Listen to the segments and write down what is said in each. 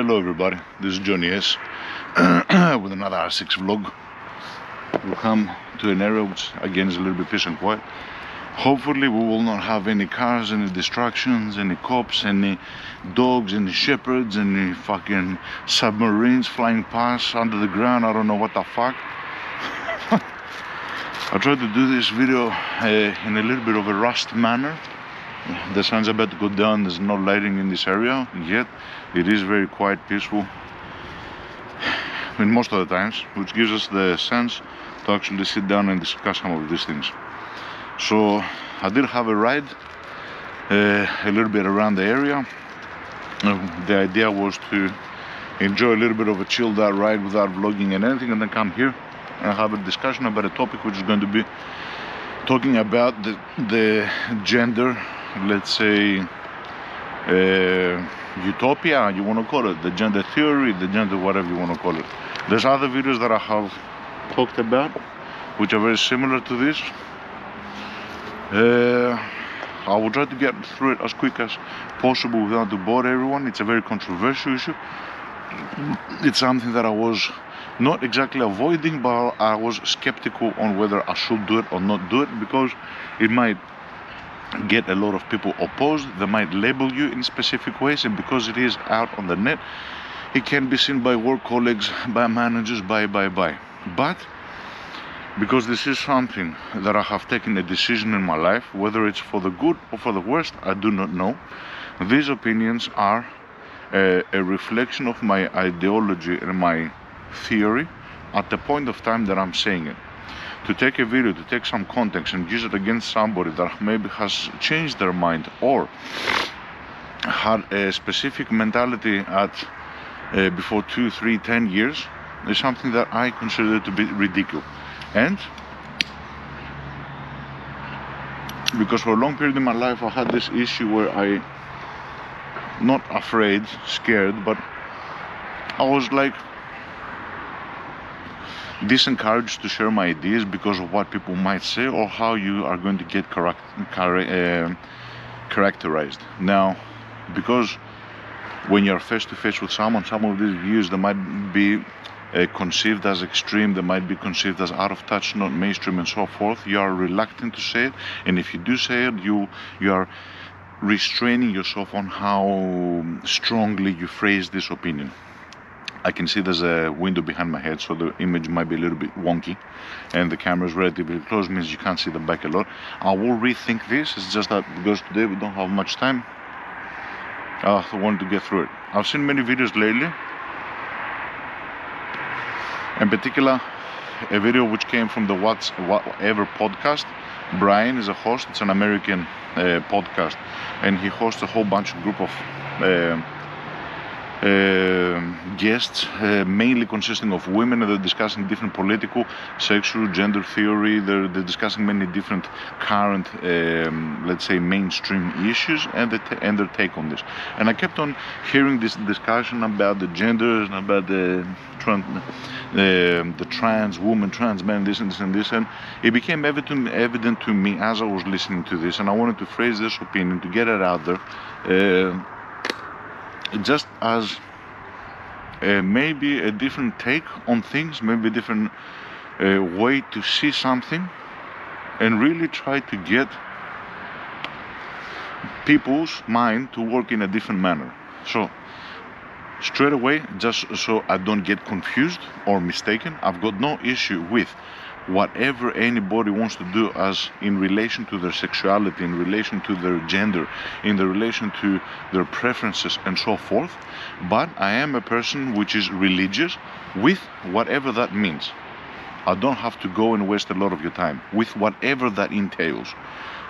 Hello everybody, this is Johnny S with another R6 vlog. We'll come to an area which again is a little bit peace and quiet. Hopefully we will not have any cars, any distractions, any cops, any dogs, any shepherds, any fucking submarines flying past under the ground. I don't know what the fuck. I tried to do this video in a little bit of a rushed manner. The sun's about to go down, there's no lighting in this area yet. It is very quiet, peaceful in most of the times, which gives us the sense to actually sit down and discuss some of these things. So I did have a ride a little bit around the area. The idea was to enjoy a little bit of a chilled out ride without vlogging and anything, and then come here and have a discussion about a topic which is going to be talking about the gender, let's say, utopia, you want to call it, the gender theory, the gender whatever you want to call it. There's other videos that I have talked about which are very similar to this. I will try to get through it as quick as possible without to bore everyone. It's a very controversial issue. It's something that I was not exactly avoiding, but I was skeptical on whether I should do it or not do it, because it might get a lot of people opposed. They might label you in specific ways, and because it is out on the net, it can be seen by work colleagues, by managers, by. But because this is something that I have taken a decision in my life, whether it's for the good or for the worst, I do not know. These opinions are a reflection of my ideology and my theory at the point of time that I'm saying it. To take a video, to take some context and use it against somebody that maybe has changed their mind or had a specific mentality at before 2, 3, 10 years is something that I consider to be ridiculous. And because for a long period in my life I had this issue where I, not afraid, scared, but I was like disencouraged to share my ideas because of what people might say or how you are going to get characterized. Now, because when you're face to face with someone, some of these views, they might be conceived as extreme, they might be conceived as out of touch, not mainstream, and so forth. You are reluctant to say it, and if you do say it, you are restraining yourself on how strongly you phrase this opinion. I can see there's a window behind my head, so the image might be a little bit wonky, and the camera is relatively close, means you can't see the back a lot. I will rethink this. It's just that because today we don't have much time, I wanted to get through it. I've seen many videos lately, in particular a video which came from the Whatever podcast. Brian is a host. It's an American podcast, and he hosts a whole bunch of group of guests, mainly consisting of women, and they're discussing different political, sexual, gender theory. They're discussing many different current, let's say, mainstream issues, and their take on this. And I kept on hearing this discussion about the genders and about the trans woman, trans man, this and this and this, and it became evident to me as I was listening to this, and I wanted to phrase this opinion, to get it out there, just as maybe a different take on things, maybe a different way to see something, and really try to get people's mind to work in a different manner. So straight away, just so I don't get confused or mistaken, I've got no issue with whatever anybody wants to do as in relation to their sexuality, in relation to their gender, in the relation to their preferences and so forth. But I am a person which is religious, with whatever that means. I don't have to go and waste a lot of your time with whatever that entails.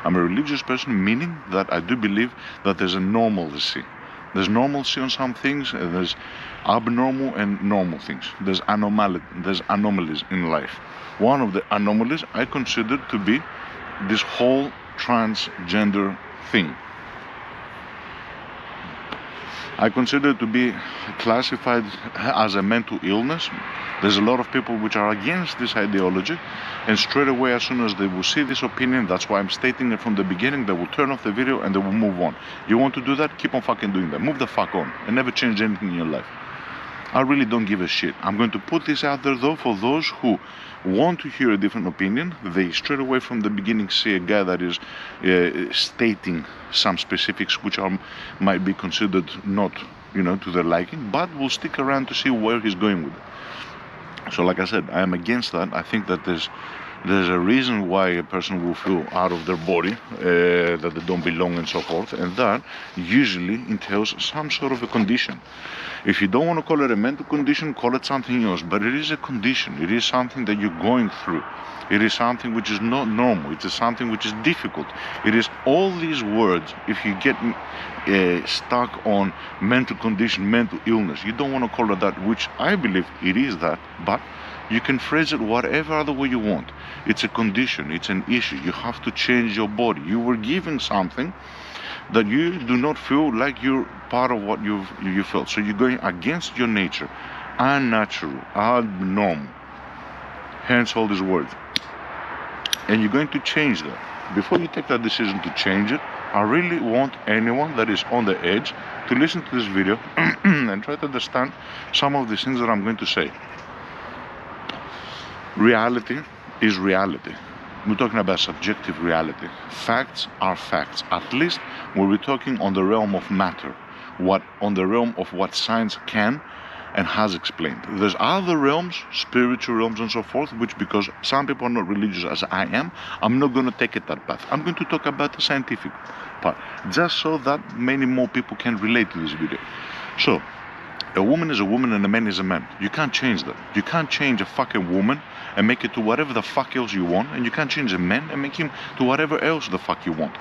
I'm a religious person, meaning that I do believe that there's a normalcy. There's normalcy on some things, and there's abnormal and normal things. There's anomalies in life. One of the anomalies I consider to be this whole transgender thing. I consider it to be classified as a mental illness. There's a lot of people which are against this ideology, and straight away, as soon as they will see this opinion, that's why I'm stating it from the beginning, they will turn off the video and they will move on. You want to do that? Keep on fucking doing that. Move the fuck on and never change anything in your life. I really don't give a shit. I'm going to put this out there though for those who want to hear a different opinion. They straight away from the beginning see a guy that is stating some specifics which might be considered not, to their liking, but will stick around to see where he's going with it. So like I said, I am against that. I think that there's a reason why a person will feel out of their body, that they don't belong and so forth, and that usually entails some sort of a condition. If you don't want to call it a mental condition, call it something else, but it is a condition. It is something that you're going through. It is something which is not normal. It is something which is difficult. It is all these words. If you get stuck on mental condition, mental illness, you don't want to call it that, which I believe it is that, but you can phrase it whatever other way you want. It's a condition, it's an issue. You have to change your body. You were given something that you do not feel like you're part of what you felt. So you're going against your nature, unnatural, abnormal. Hence all these words. And you're going to change that. Before you take that decision to change it, I really want anyone that is on the edge to listen to this video and try to understand some of the things that I'm going to say. Reality is reality. We're talking about subjective reality. Facts are facts, at least when we're talking on the realm of matter, on the realm of what science can and has explained. There's other realms, spiritual realms and so forth, which, because some people are not religious as I am, I'm not going to take it that path. I'm going to talk about the scientific part, just so that many more people can relate to this video. So, a woman is a woman and a man is a man. You can't change that. You can't change a fucking woman and make it to whatever the fuck else you want, and you can't change a man and make him to whatever else the fuck you want.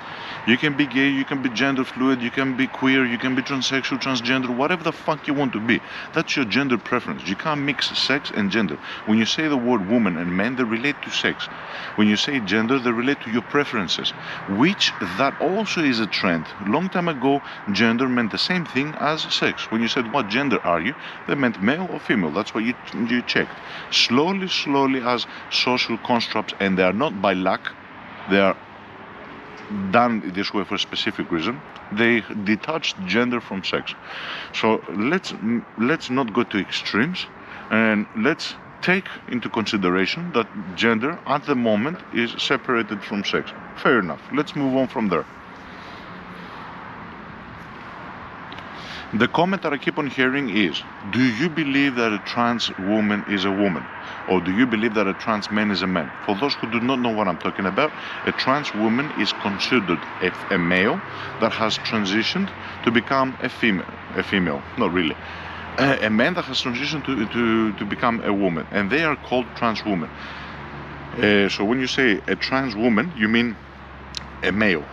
You can be gay, you can be gender fluid, you can be queer, you can be transsexual, transgender, whatever the fuck you want to be. That's your gender preference. You can't mix sex and gender. When you say the word woman and man, they relate to sex. When you say gender, they relate to your preferences, which that also is a trend. Long time ago, gender meant the same thing as sex. When you said, what gender are you? They meant male or female. That's what you checked. Slowly as social constructs, and they are not by luck, they are done this way for a specific reason. They detached gender from sex. So let's not go to extremes, and let's take into consideration that gender at the moment is separated from sex. Fair enough. Let's move on from there. The comment that I keep on hearing is, do you believe that a trans woman is a woman? Or do you believe that a trans man is a man? For those who do not know what I'm talking about, a trans woman is considered a male that has transitioned to become a female, not really. A man that has transitioned to become a woman, and they are called trans women. So when you say a trans woman, you mean a male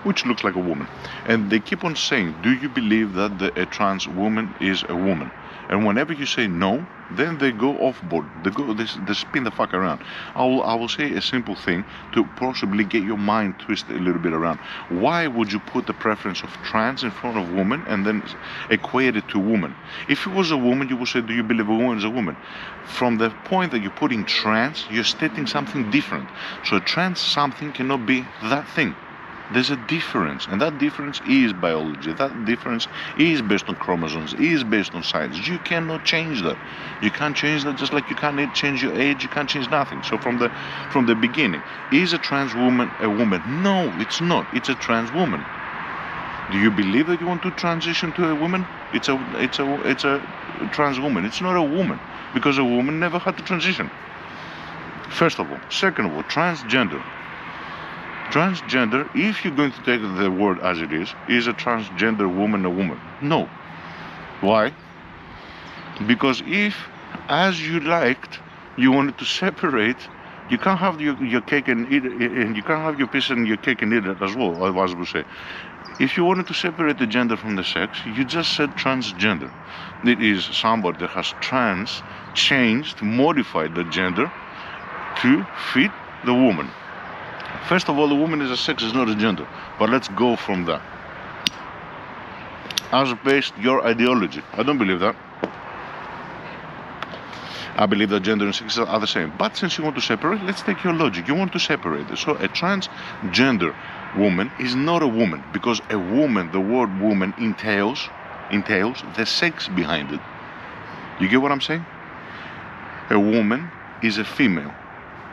which looks like a woman. And they keep on saying, do you believe that a trans woman is a woman? And whenever you say no, then they go off board. They spin the fuck around. I will say a simple thing to possibly get your mind twisted a little bit around. Why would you put the preference of trans in front of woman and then equate it to woman? If it was a woman, you would say, do you believe a woman is a woman? From the point that you're putting trans, you're stating something different. So a trans something cannot be that thing. There's a difference, and that difference is biology. That difference is based on chromosomes, is based on science. You cannot change that. You can't change that, just like you can't change your age, you can't change nothing. So from the beginning, is a trans woman a woman? No, it's not. It's a trans woman. Do you believe that you want to transition to a woman? It's a trans woman. It's not a woman, because a woman never had to transition. First of all. Second of all, transgender. Transgender, if you're going to take the word as it is a transgender woman a woman? No. Why? Because if, as you liked, you wanted to separate, you can't have your cake and eat it, and you can't have your piece and your cake and eat it as well, as we say. If you wanted to separate the gender from the sex, you just said transgender. It is somebody that has changed, modified the gender to fit the woman. First of all, the woman is a sex, is not a gender. But let's go from that. As based your ideology. I don't believe that. I believe that gender and sex are the same. But since you want to separate, let's take your logic. You want to separate it. So a transgender woman is not a woman, because a woman, the word woman entails the sex behind it. You get what I'm saying? A woman is a female.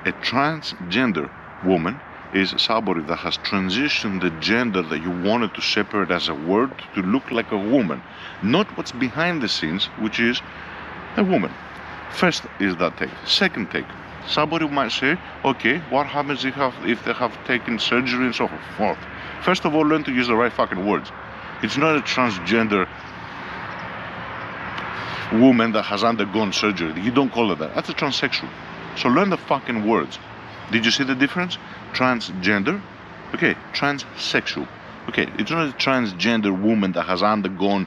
A transgender woman is somebody that has transitioned the gender that you wanted to separate as a word to look like a woman, not what's behind the scenes, which is a woman. First is that take. Second take, somebody might say, okay, what happens if they have taken surgery and so forth? First of all, learn to use the right fucking words. It's not a transgender woman that has undergone surgery. You don't call it that. That's a transsexual. So learn the fucking words. Did you see the difference? Transgender, okay, transsexual. Okay, it's not a transgender woman that has undergone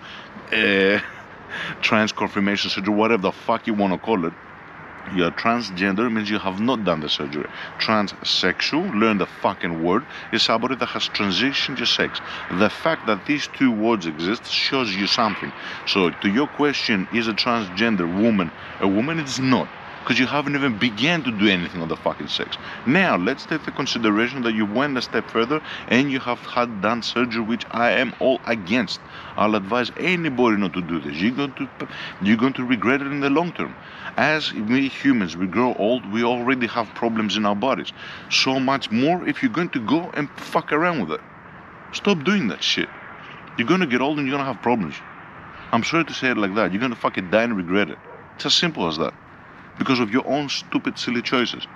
trans confirmation surgery, whatever the fuck you want to call it. You're transgender means you have not done the surgery. Transsexual, learn the fucking word, is somebody that has transitioned your sex. The fact that these two words exist shows you something. So to your question, is a transgender woman a woman? It's not. Because you haven't even began to do anything on the fucking sex. Now, let's take the consideration that you went a step further and you have had done surgery, which I am all against. I'll advise anybody not to do this. You're going to regret it in the long term. As we humans, we grow old, we already have problems in our bodies. So much more if you're going to go and fuck around with it. Stop doing that shit. You're going to get old and you're going to have problems. I'm sorry to say it like that. You're going to fucking die and regret it. It's as simple as that. Because of your own stupid, silly choices.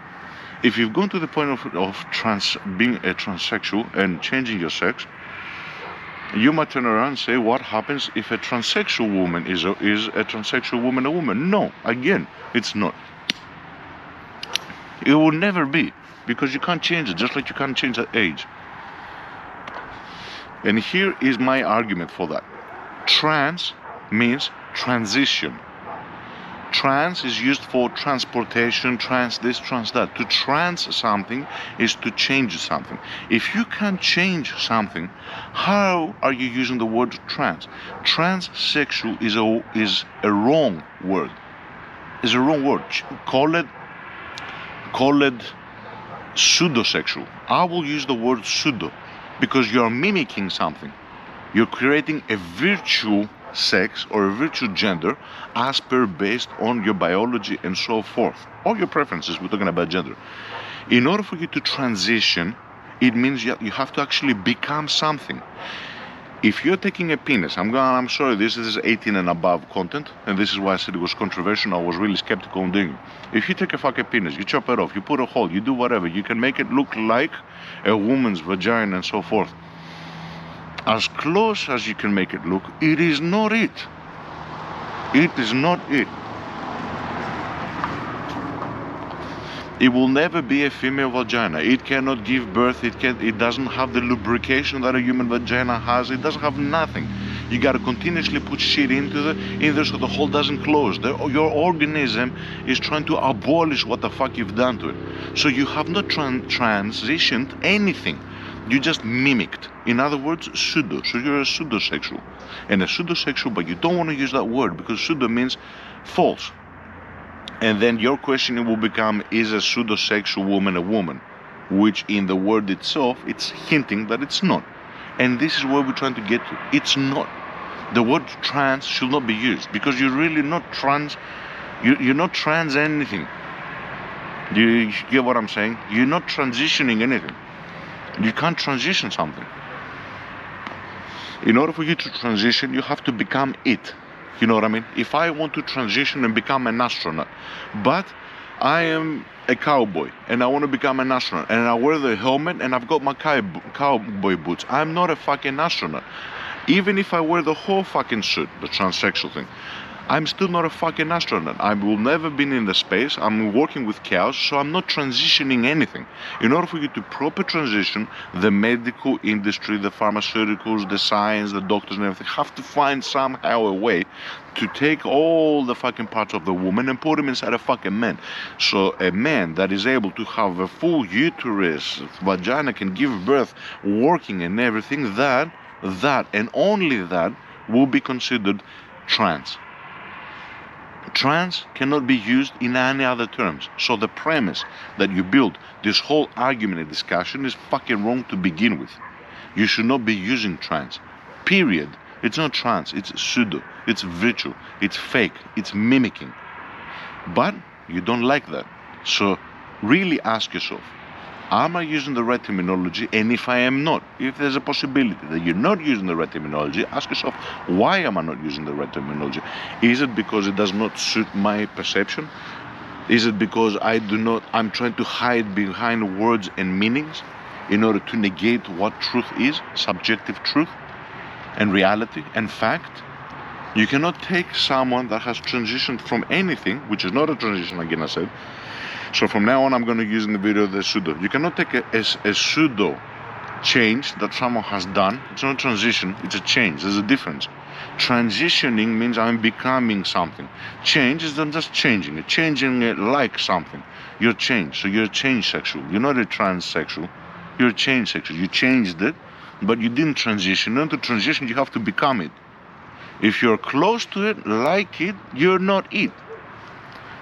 If you've gone to the point of being a transsexual and changing your sex, you might turn around and say, what happens if a transsexual woman is a transsexual woman a woman? No, again, it's not. It will never be, because you can't change it, just like you can't change that age. And here is my argument for that. Trans means transition. Trans is used for transportation, trans this, trans that. To trans something is to change something. If you can't change something, how are you using the word trans? Transsexual is a wrong word. It's a wrong word. Call it pseudosexual. I will use the word pseudo because you're mimicking something. You're creating a virtual sex or a virtual gender as per based on your biology and so forth, or your preferences. We're talking about gender. In order for you to transition, it means you have to actually become something. If you're taking a penis, I'm sorry, this is 18 and above content, and this is why I said it was controversial. I was really skeptical on doing it. If you take a fucking penis, you chop it off, you put a hole, you do whatever, you can make it look like a woman's vagina and so forth. As close as you can make it look, it is not it. It is not it. It will never be a female vagina. It cannot give birth. It doesn't have the lubrication that a human vagina has. It doesn't have nothing. You gotta continuously put shit in there so the hole doesn't close. Your organism is trying to abolish what the fuck you've done to it. So you have not transitioned anything. You just mimicked. In other words, pseudo. So you're a pseudosexual. And a pseudosexual, but you don't want to use that word because pseudo means false. And then your question will become, is a pseudosexual woman a woman? Which in the word itself, it's hinting that it's not. And this is where we're trying to get to. It's not. The word trans should not be used because you're really not trans. You're not trans anything. You get what I'm saying? You're not transitioning anything. You can't transition something. In order for you to transition, you have to become it. You know what I mean? If I want to transition and become an astronaut, but I am a cowboy and I want to become an astronaut and I wear the helmet and I've got my cowboy boots, I'm not a fucking astronaut. Even if I wear the whole fucking suit, the transsexual thing, I'm still not a fucking astronaut. I will never be in the space. I'm working with cows, so I'm not transitioning anything. In order for you to proper transition, the medical industry, the pharmaceuticals, the science, the doctors and everything have to find somehow a way to take all the fucking parts of the woman and put them inside a fucking man. So a man that is able to have a full uterus, vagina, can give birth, working and everything, that and only that will be considered trans. Trans cannot be used in any other terms. So the premise that you build this whole argument and discussion is fucking wrong to begin with. You should not be using trans. Period. It's not trans, it's pseudo, it's virtual, it's fake, it's mimicking. But you don't like that. So really ask yourself, am I using the right terminology? And if I am not, if there's a possibility that you're not using the right terminology, ask yourself, why am I not using the right terminology? Is it because it does not suit my perception? Is it because I'm trying to hide behind words and meanings in order to negate what truth is, subjective truth and reality and fact? You cannot take someone that has transitioned from anything, which is not a transition again, I said. So from now on, I'm going to use in the video the pseudo. You cannot take a pseudo change that someone has done. It's not a transition, it's a change. There's a difference. Transitioning means I'm becoming something. Change is not just changing. It's changing like something. You're changed. So you're a change sexual. You're not a transsexual. You're a change sexual. You changed it, but you didn't transition. In order to transition, you have to become it. If you're close to it, like it, you're not it.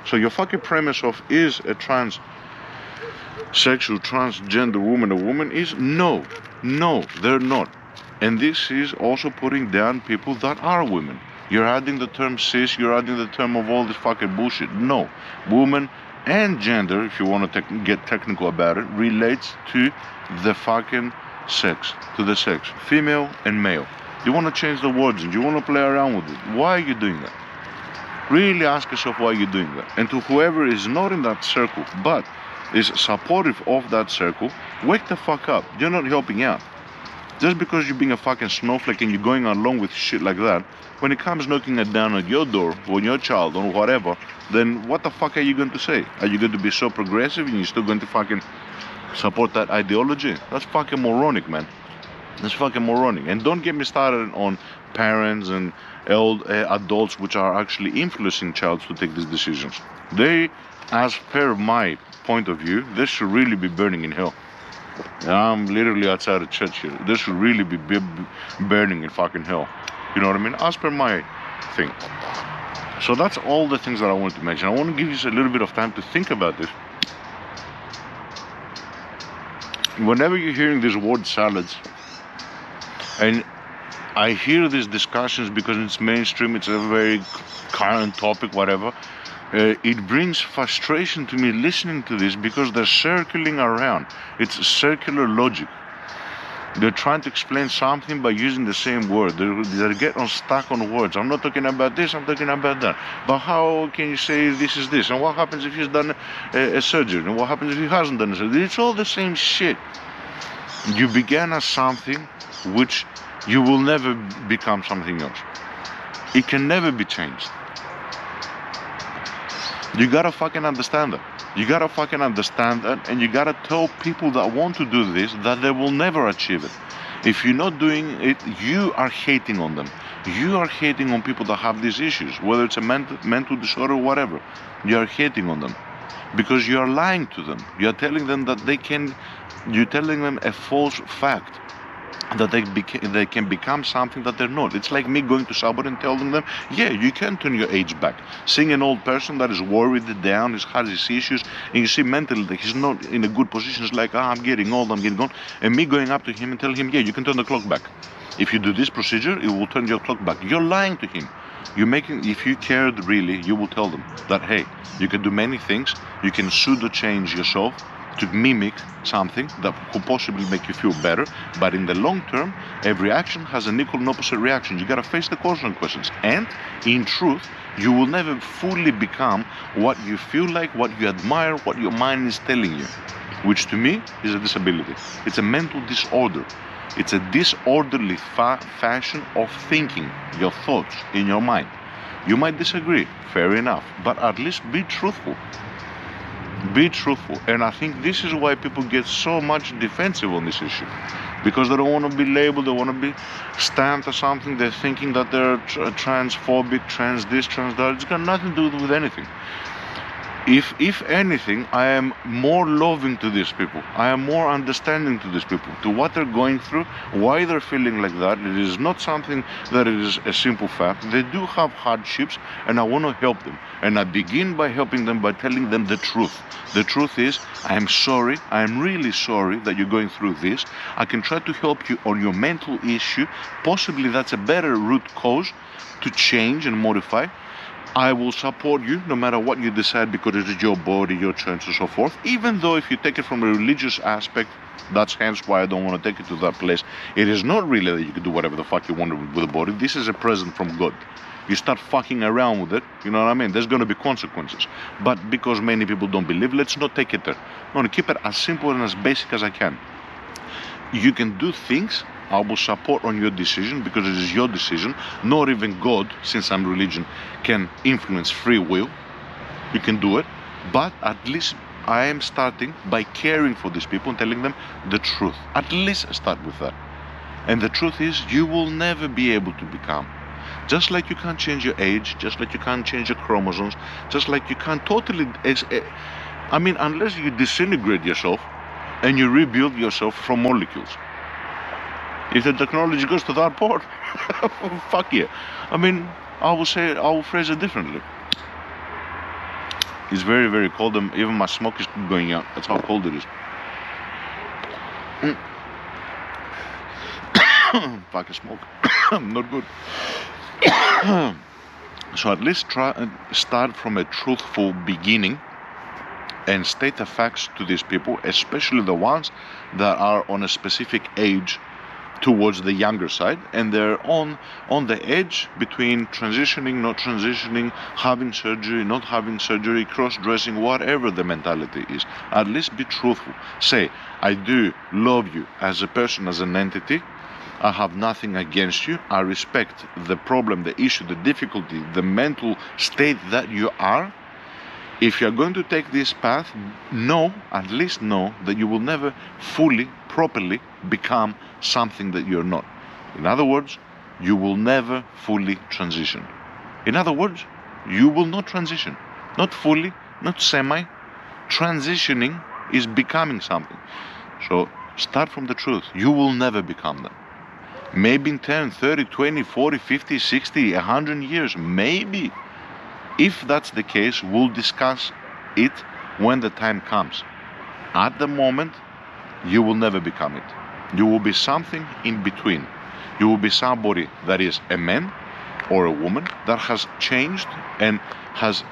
So your fucking premise of is a transsexual, transgender woman a woman is no, they're not. And this is also putting down people that are women. You're adding the term cis, you're adding the term of all this fucking bullshit. No, woman and gender, if you want to get technical about it, relates to the fucking sex, to the sex, female and male. You want to change the words and you want to play around with it. Why are you doing that? Really ask yourself why you're doing that. And to whoever is not in that circle but is supportive of that circle, wake the fuck up. You're not helping out. Just because you're being a fucking snowflake and you're going along with shit like that, when it comes knocking it down at your door, or your child, or whatever, then what the fuck are you going to say? Are you going to be so progressive and you're still going to fucking support that ideology? That's fucking moronic, man. That's fucking moronic. And don't get me started on parents and adults which are actually influencing child to take these decisions. They, as per my point of view, they should really be burning in hell. I'm literally outside of church here. They should really be burning in fucking hell. You know what I mean? As per my thing. So that's all the things that I wanted to mention. I want to give you a little bit of time to think about this. Whenever you're hearing these word salads, and I hear these discussions because it's mainstream, it's a very current topic, whatever. It brings frustration to me listening to this because they're circling around. It's circular logic. They're trying to explain something by using the same word. They're getting stuck on words. I'm not talking about this, I'm talking about that. But how can you say this is this? And what happens if he's done a surgery? And what happens if he hasn't done a surgery? It's all the same shit. You began as something which you will never become something else. It can never be changed. You gotta fucking understand that. You gotta fucking understand that, and you gotta tell people that want to do this that they will never achieve it. If you're not doing it, you are hating on them. You are hating on people that have these issues, whether it's a mental disorder or whatever. You are hating on them because you are lying to them. You are telling them that you're telling them a false fact, that they can become something that they're not. It's like me going to somebody and telling them, yeah, you can turn your age back. Seeing an old person that is worried down, has his issues, and you see mentally that he's not in a good position. It's like, I'm getting old, and me going up to him and telling him, yeah, you can turn the clock back. If you do this procedure, it will turn your clock back. You're lying to him. If you cared really, you will tell them that, hey, you can do many things. You can pseudo change yourself to mimic something that could possibly make you feel better, but in the long term, every action has an equal and opposite reaction. You gotta face the consequences, and in truth, you will never fully become what you feel like, what you admire, what your mind is telling you, which to me is a disability. It's a mental disorder. It's a disorderly fashion of thinking, your thoughts in your mind. You might disagree, fair enough, but at least be truthful. Be truthful. And I think this is why people get so much defensive on this issue, because they don't want to be labeled, they want to be stamped as something. They're thinking that they're transphobic, trans this, trans that. It's got nothing to do with anything. If anything, I am more loving to these people. I am more understanding to these people, to what they're going through, why they're feeling like that. It is not something that it is a simple fact. They do have hardships, and I want to help them. And I begin by helping them by telling them the truth. The truth is, I am sorry. I am really sorry that you're going through this. I can try to help you on your mental issue. Possibly that's a better root cause to change and modify. I will support you no matter what you decide, because it is your body, your choice, and so forth. Even though if you take it from a religious aspect, that's hence why I don't want to take it to that place. It is not really that you can do whatever the fuck you want with the body. This is a present from God. You start fucking around with it, you know what I mean? There's going to be consequences. But because many people don't believe, let's not take it there. I want to keep it as simple and as basic as I can. You can do things. I will support on your decision, because it is your decision. Not even God, since I'm religion, can influence free will. You can do it, but at least I am starting by caring for these people and telling them the truth. At least start with that. And the truth is, you will never be able to become. Just like you can't change your age, just like you can't change your chromosomes, just like you can't totally, I mean, unless you disintegrate yourself and you rebuild yourself from molecules. If the technology goes to that part, fuck yeah. I mean, I will phrase it differently. It's very, very cold, and even my smoke is going out. That's how cold it is. Fucking smoke. Not good. So at least try and start from a truthful beginning and state the facts to these people, especially the ones that are on a specific age towards the younger side, and they're on the edge between transitioning, not transitioning, having surgery, not having surgery, cross-dressing, whatever the mentality is. At least be truthful. Say, I do love you as a person, as an entity. I have nothing against you. I respect the problem, the issue, the difficulty, the mental state that you are. If you're going to take this path, at least know that you will never fully, properly become something that you're not. In other words, you will never fully transition. In other words, you will not transition. Not fully, not semi. Transitioning is becoming something. So start from the truth. You will never become that. Maybe in 10, 30, 20, 40, 50, 60, 100 years, maybe. If that's the case, we'll discuss it when the time comes. At the moment, you will never become it. You will be something in between. You will be somebody that is a man or a woman that has changed and has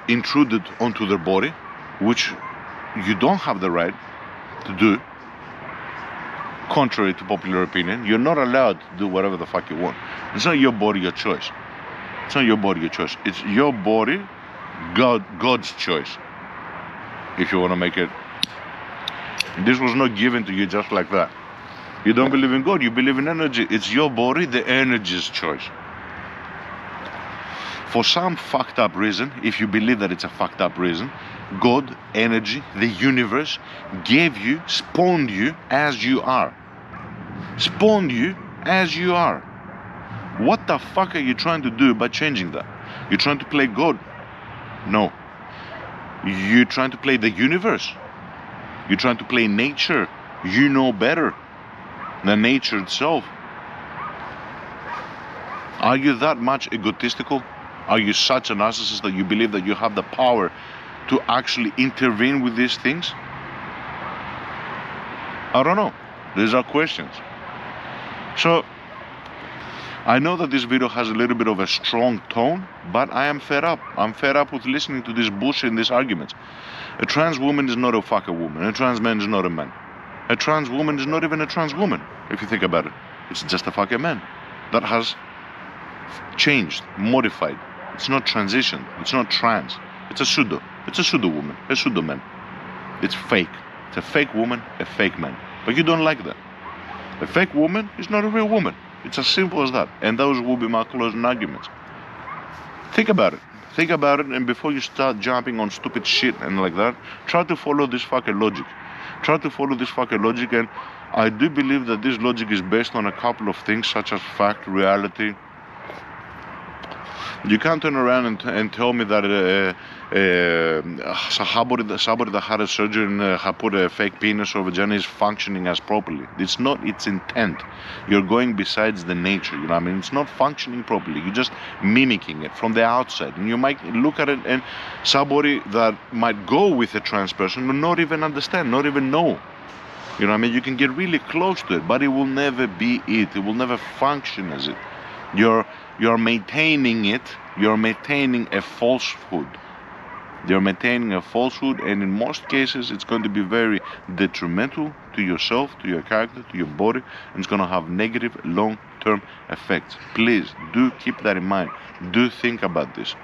intruded onto their body, which you don't have the right to do. Contrary to popular opinion, you're not allowed to do whatever the fuck you want. It's not your body, your choice. It's not your body, your choice. It's your body, God's choice. If you want to make it. This was not given to you just like that. You don't believe in God, you believe in energy. It's your body, the energy's choice. For some fucked up reason, if you believe that it's a fucked up reason, God, energy, the universe gave you, spawned you as you are. Spawned you as you are. What the fuck are you trying to do by changing that? You're trying to play God? No. You're trying to play the universe? You're trying to play nature? You know better than nature itself. Are you that much egotistical? Are you such a narcissist that you believe that you have the power to actually intervene with these things? I don't know. These are questions. So, I know that this video has a little bit of a strong tone, but I am fed up. I'm fed up with listening to this bullshit and these arguments. A trans woman is not a fucking woman. A trans man is not a man. A trans woman is not even a trans woman, if you think about it. It's just a fucking man that has changed, modified. It's not transition. It's not trans. It's a pseudo. It's a pseudo woman, a pseudo man. It's fake. It's a fake woman, a fake man. But you don't like that. A fake woman is not a real woman. It's as simple as that. And those will be my closing arguments. Think about it. Think about it, and before you start jumping on stupid shit and like that, try to follow this fucking logic. Try to follow this fucking logic, and I do believe that this logic is based on a couple of things, such as fact, reality, You can't turn around and tell me that somebody that had a surgery and put a fake penis or vagina is functioning as properly. It's not its intent. You're going besides the nature, you know what I mean? It's not functioning properly. You're just mimicking it from the outside. And you might look at it and somebody that might go with a trans person will not even understand, not even know. You know what I mean? You can get really close to it, but it will never be it. It will never function as it. You're maintaining it. You're maintaining a falsehood. You're maintaining a falsehood, and in most cases, it's going to be very detrimental to yourself, to your character, to your body, and it's going to have negative long-term effects. Please do keep that in mind. Do think about this.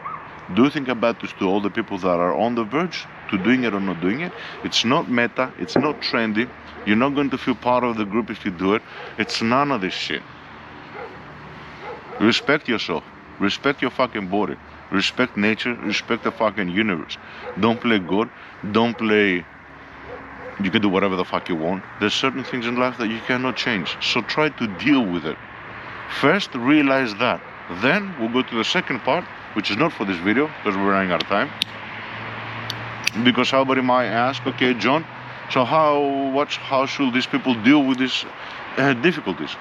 Do think about this to all the people that are on the verge to doing it or not doing it. It's not meta. It's not trendy. You're not going to feel part of the group if you do it. It's none of this shit. Respect yourself. Respect your fucking body. Respect nature. Respect the fucking universe. Don't play God. Don't play you can do whatever the fuck you want. There's certain things in life that you cannot change. So try to deal with it. First, realize that. Then we'll go to the second part, which is not for this video because we're running out of time. Because somebody might ask, okay, John, so how should these people deal with these difficulties?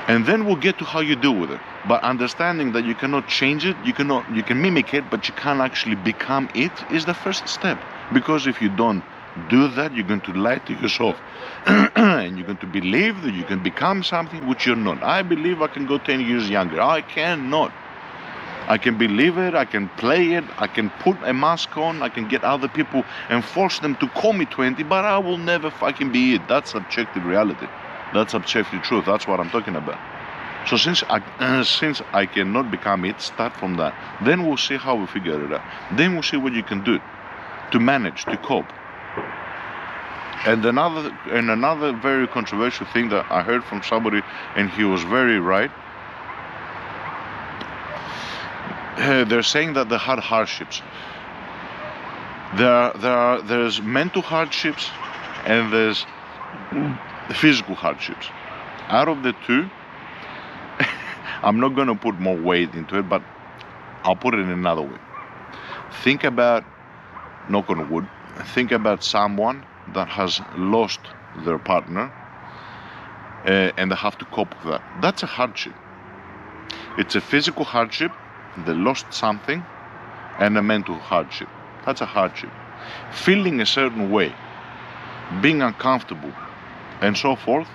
And then we'll get to how you deal with it. But understanding that you cannot change it, you can mimic it, but you can't actually become it is the first step. Because if you don't do that, you're going to lie to yourself. And you're going to believe that you can become something which you're not. I believe I can go 10 years younger. I cannot. I can believe it, I can play it, I can put a mask on, I can get other people and force them to call me 20, but I will never fucking be it. That's objective reality. That's objective truth. That's what I'm talking about. So since I cannot become it, start from that. Then we'll see how we figure it out. Then we'll see what you can do to manage, to cope. And another very controversial thing that I heard from somebody, and he was very right. They're saying that they had hardships. There's mental hardships and there's physical hardships. Out of the two, I'm not going to put more weight into it, but I'll put it in another way. Think about, knock on wood, think about someone that has lost their partner and they have to cope with that. That's a hardship. It's a physical hardship, they lost something, and a mental hardship. That's a hardship. Feeling a certain way, being uncomfortable, and so forth,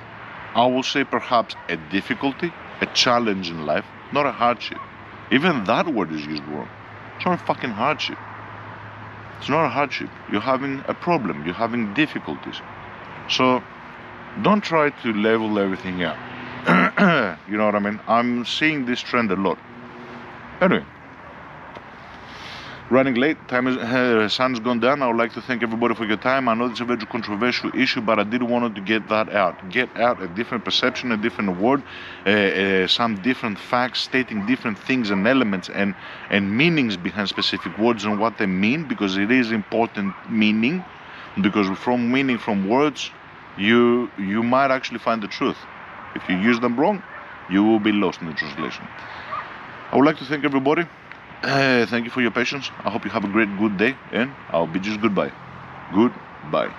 I will say perhaps a difficulty, a challenge in life, not a hardship. Even that word is used wrong. It's not a fucking hardship. It's not a hardship. You're having a problem. You're having difficulties. So don't try to level everything out. You know what I mean? I'm seeing this trend a lot. Anyway, running late, sun's gone down. I would like to thank everybody for your time. I know it's a very controversial issue, but I did want to get that out. Get out a different perception, a different word, some different facts, stating different things and elements and meanings behind specific words and what they mean, because it is important meaning. Because from meaning from words, you might actually find the truth. If you use them wrong, you will be lost in the translation. I would like to thank everybody. Thank you for your patience. I hope you have a great, good day, and I'll bid you goodbye. Goodbye.